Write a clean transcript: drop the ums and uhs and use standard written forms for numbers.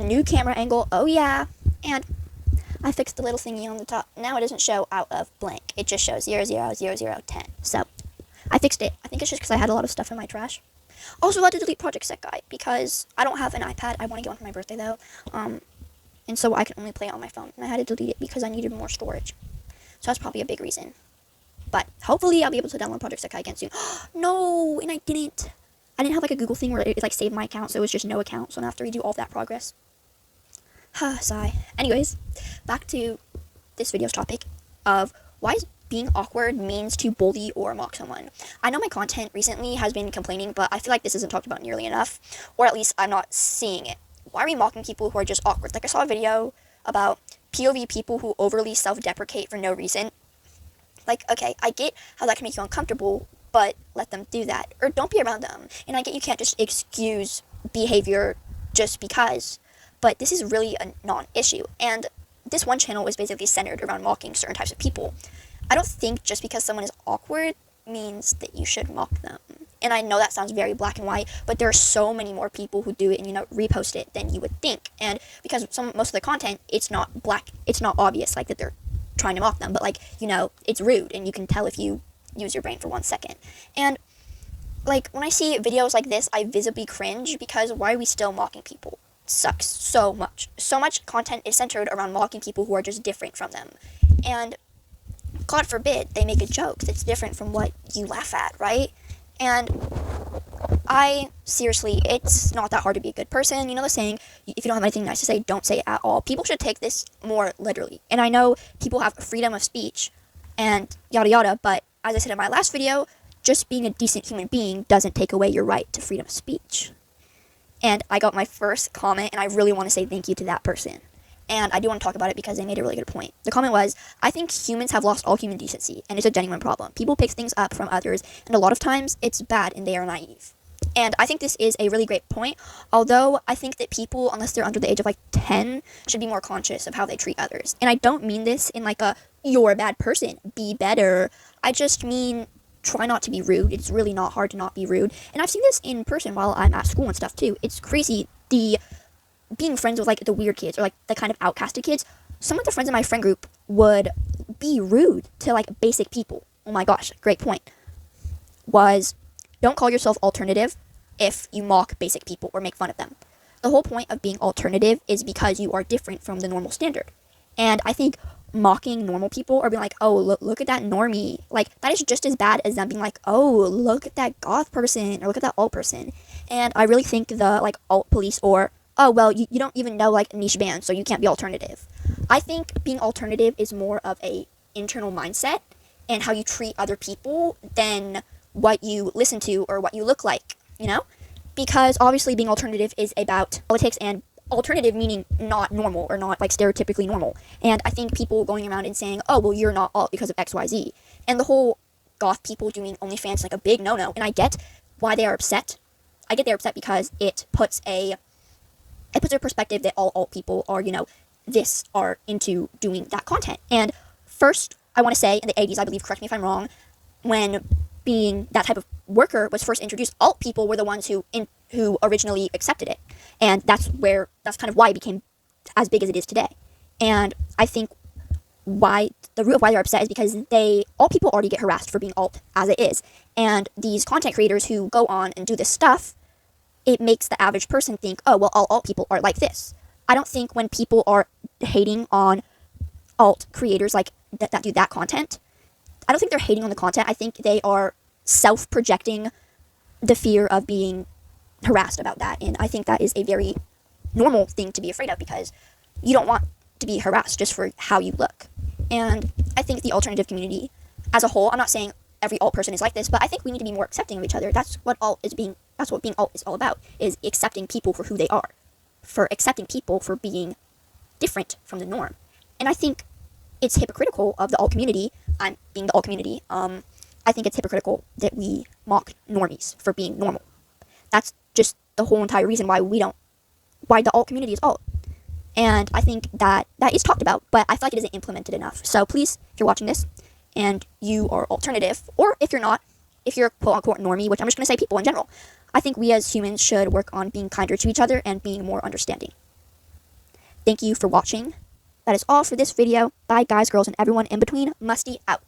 new camera angle, oh yeah, and I fixed the little thingy on the top. Now it doesn't show out of blank. It just shows 000010. So, I fixed it. I think it's just because I had a lot of stuff in my trash. Also, I had to delete Project Set Guy because I don't have an iPad. I want to get one for my birthday, though. And so I can only play it on my phone. And I had to delete it because I needed more storage. So that's probably a big reason. But hopefully I'll be able to download Project Set Guy again soon. No, and I didn't. I didn't have like a Google thing where it like saved my account, so it was just no account. So I'm going to have to redo all of that progress. Sigh. Anyways, back to this video's topic of why being awkward means to bully or mock someone. I know my content recently has been complaining, but I feel like this isn't talked about nearly enough, or at least I'm not seeing it. Why are we mocking people who are just awkward? Like I saw a video about POV people who overly self-deprecate for no reason. Like, okay, I get how that can make you uncomfortable, but let them do that. Or don't be around them. And I get you can't just excuse behavior just because. But this is really a non-issue. And this one channel is basically centered around mocking certain types of people. I don't think just because someone is awkward means that you should mock them. And I know that sounds very black and white, but there are so many more people who do it and, repost it than you would think. And because most of the content, it's not obvious, like, that they're trying to mock them. But, like, it's rude, and you can tell if you use your brain for 1 second. And, like, when I see videos like this, I visibly cringe because why are we still mocking people? Sucks so much. So much content is centered around mocking people who are just different from them. And God forbid they make a joke that's different from what you laugh at, right? And seriously, it's not that hard to be a good person. You know the saying, if you don't have anything nice to say, don't say it at all. People should take this more literally. And I know people have freedom of speech and yada yada, but as I said in my last video, just being a decent human being doesn't take away your right to freedom of speech. And I got my first comment, and I really want to say thank you to that person. And I do want to talk about it because they made a really good point. The comment was, I think humans have lost all human decency, and it's a genuine problem. People pick things up from others, and a lot of times it's bad and they are naive. And I think this is a really great point, although I think that people, unless they're under the age of 10, should be more conscious of how they treat others. And I don't mean this in you're a bad person, be better. I just mean try not to be rude. It's really not hard to not be rude. And I've seen this in person while I'm at school and stuff too. It's crazy, being friends with the weird kids or the kind of outcasted kids. Some of the friends in my friend group would be rude to basic people. Oh my gosh, great point. Don't call yourself alternative if you mock basic people or make fun of them. The whole point of being alternative is because you are different from the normal standard. And I think mocking normal people or being oh, look at that normie, that is just as bad as them being oh, look at that goth person or look at that alt person. And I really think the alt police or oh, well, you don't even know niche bands, so you can't be alternative. I think being alternative is more of a internal mindset and how you treat other people than what you listen to or what you look like, because obviously being alternative is about politics, and alternative meaning not normal or not stereotypically normal. And I think people going around and saying, oh, well, you're not alt because of XYZ, and the whole goth people doing OnlyFans a big no-no. And I get why they are upset. I get they're upset because it puts a perspective that all alt people are, are into doing that content. And first, I want to say, in the 80s, I believe, correct me if I'm wrong, when being that type of worker was first introduced, alt people were the ones who originally accepted it. And that's kind of why it became as big as it is today. And I think the root of why they're upset is because alt people already get harassed for being alt as it is. And these content creators who go on and do this stuff, it makes the average person think, oh, well, all alt people are like this. I don't think when people are hating on alt creators that do that content, I don't think they're hating on the content. I think they are self-projecting the fear of being harassed about that. And I think that is a very normal thing to be afraid of because you don't want to be harassed just for how you look. And I think the alternative community as a whole, I'm not saying every alt person is like this, but I think we need to be more accepting of each other. That's what being alt is all about, is accepting people for who they are, for accepting people for being different from the norm. And I think it's hypocritical of the alt community, I'm being the alt community, I think it's hypocritical that we mock normies for being normal. That's just the whole entire reason why the alt community is alt. And I think that is talked about, but I feel like it isn't implemented enough. So please, if you're watching this and you are alternative, or if you're not, if you're quote-unquote normie, which I'm just going to say people in general, I think we as humans should work on being kinder to each other and being more understanding. Thank you for watching. That is all for this video. Bye guys, girls, and everyone in between. Musty out.